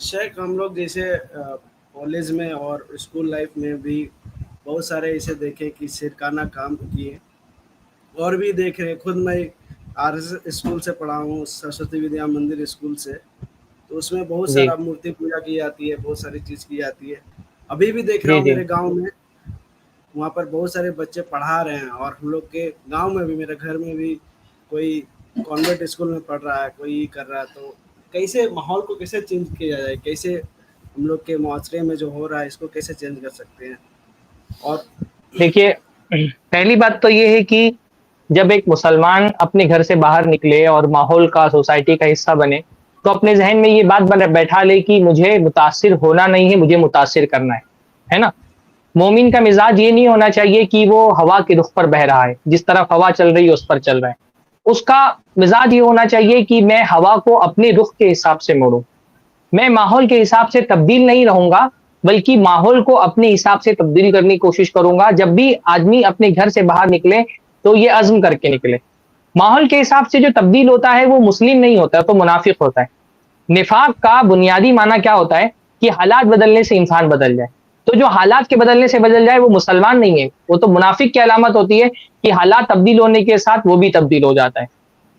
شیخ ہم لوگ جیسے کالج میں اور اسکول لائف میں بھی بہت سارے ایسے دیکھے کہ شرکانہ کام کیے، اور بھی دیکھ رہے خود میں آر ایس ایس اسکول سے پڑھا ہوں، سرسوتی ودیا مندر اسکول سے، تو اس میں بہت جی سارا مورتی پوجا کی جاتی ہے، بہت ساری چیز کی جاتی ہے۔ ابھی بھی دیکھ رہا جی ہوں جی میرے گاؤں میں، وہاں پر بہت سارے بچے پڑھا رہے ہیں، اور ہم لوگ کے گاؤں میں بھی، میرے گھر میں بھی کوئی کانوینٹ اسکول میں پڑھ رہا ہے، کوئی کر رہا ہے۔ تو کیسے ماحول کو کیسے چینج کیا جائے، کیسے ہم لوگ کے معاشرے میں جو ہو رہا ہے اس کو کیسے چینج کر سکتے ہیں؟ اور دیکھیے، پہلی بات تو یہ ہے کہ جب ایک مسلمان اپنے گھر سے باہر نکلے اور ماحول کا، سوسائٹی کا حصہ بنے، تو اپنے ذہن میں یہ بات بیٹھا لے کہ مجھے متاثر ہونا نہیں ہے، مجھے متاثر کرنا ہے نا؟ مومن کا مزاج یہ نہیں ہونا چاہیے کہ وہ ہوا کے رخ پر بہ رہا ہے، جس طرف ہوا چل رہی ہے اس پر چل رہا ہے۔ اس کا مزاج یہ ہونا چاہیے کہ میں ہوا کو اپنے رخ کے حساب سے موڑوں، میں ماحول کے حساب سے تبدیل نہیں رہوں گا، بلکہ ماحول کو اپنے حساب سے تبدیل کرنے کی کوشش کروں گا۔ جب بھی آدمی اپنے گھر سے باہر نکلے تو یہ عزم کر کے نکلے۔ ماحول کے حساب سے جو تبدیل ہوتا ہے وہ مسلم نہیں ہوتا، تو منافق ہوتا ہے۔ نفاق کا بنیادی معنی کیا ہوتا ہے؟ کہ حالات بدلنے سے انسان بدل جائے۔ تو جو حالات کے بدلنے سے بدل جائے وہ مسلمان نہیں ہے، وہ تو منافق کی علامت ہوتی ہے کہ حالات تبدیل ہونے کے ساتھ وہ بھی تبدیل ہو جاتا ہے۔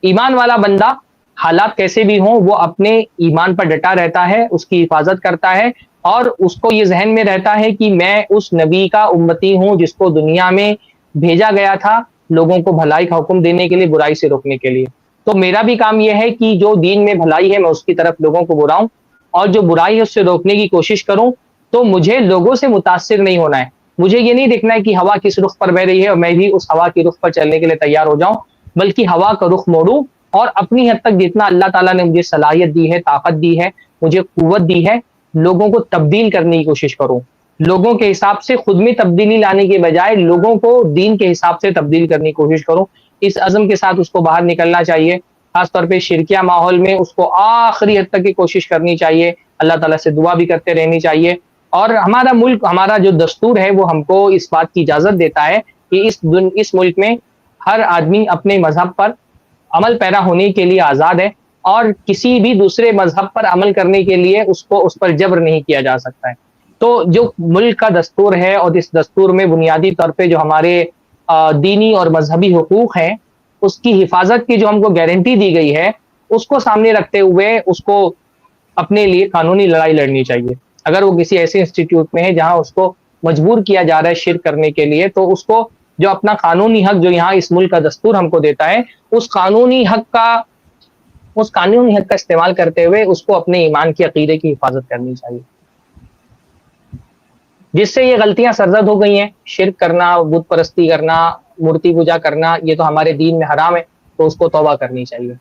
ایمان والا بندہ حالات کیسے بھی ہوں وہ اپنے ایمان پر ڈٹا رہتا ہے، اس کی حفاظت کرتا ہے، اور اس کو یہ ذہن میں رہتا ہے کہ میں اس نبی کا امتی ہوں جس کو دنیا میں بھیجا گیا تھا لوگوں کو بھلائی کا حکم دینے کے لیے، برائی سے روکنے کے لیے۔ تو میرا بھی کام یہ ہے کہ جو دین میں بھلائی ہے میں اس کی طرف لوگوں کو بلاؤں، اور جو برائی ہے اس سے روکنے کی کوشش کروں۔ تو مجھے لوگوں سے متاثر نہیں ہونا ہے، مجھے یہ نہیں دیکھنا ہے کہ ہوا کس رخ پر بہ رہی ہے اور میں بھی اس ہوا کی رخ پر چلنے کے لیے تیار ہو جاؤں، بلکہ ہوا کا رخ موڑوں، اور اپنی حد تک جتنا اللہ تعالیٰ نے مجھے صلاحیت دی ہے، طاقت دی ہے، مجھے قوت دی ہے، لوگوں کو تبدیل کرنے کی کوشش کروں۔ لوگوں کے حساب سے خود میں تبدیلی لانے کے بجائے لوگوں کو دین کے حساب سے تبدیل کرنے کی کوشش کروں۔ اس عزم کے ساتھ اس کو باہر نکلنا چاہیے، خاص طور پہ شرکیہ ماحول میں اس کو آخری حد تک کی کوشش کرنی چاہیے، اللہ تعالیٰ سے دعا بھی کرتے رہنی چاہیے۔ اور ہمارا ملک، ہمارا جو دستور ہے وہ ہم کو اس بات کی اجازت دیتا ہے کہ اس ملک میں ہر آدمی اپنے مذہب پر عمل پیرا ہونے کے لیے آزاد ہے، اور کسی بھی دوسرے مذہب پر عمل کرنے کے لیے اس پر جبر نہیں کیا جا سکتا ہے۔ تو جو ملک کا دستور ہے، اور اس دستور میں بنیادی طور پہ جو ہمارے دینی اور مذہبی حقوق ہیں، اس کی حفاظت کی جو ہم کو گارنٹی دی گئی ہے، اس کو سامنے رکھتے ہوئے اس کو اپنے لیے قانونی لڑائی لڑنی چاہیے۔ اگر وہ کسی ایسے انسٹیٹیوٹ میں ہے جہاں اس کو مجبور کیا جا رہا ہے شرک کرنے کے لیے، تو اس کو جو اپنا قانونی حق جو یہاں اس ملک کا دستور ہم کو دیتا ہے، اس قانونی حق کا استعمال کرتے ہوئے اس کو اپنے ایمان کی، عقیدے کی حفاظت کرنی چاہیے۔ جس سے یہ غلطیاں سرزد ہو گئی ہیں، شرک کرنا، بت پرستی کرنا، مورتی پوجا کرنا، یہ تو ہمارے دین میں حرام ہے، تو اس کو توبہ کرنی چاہیے۔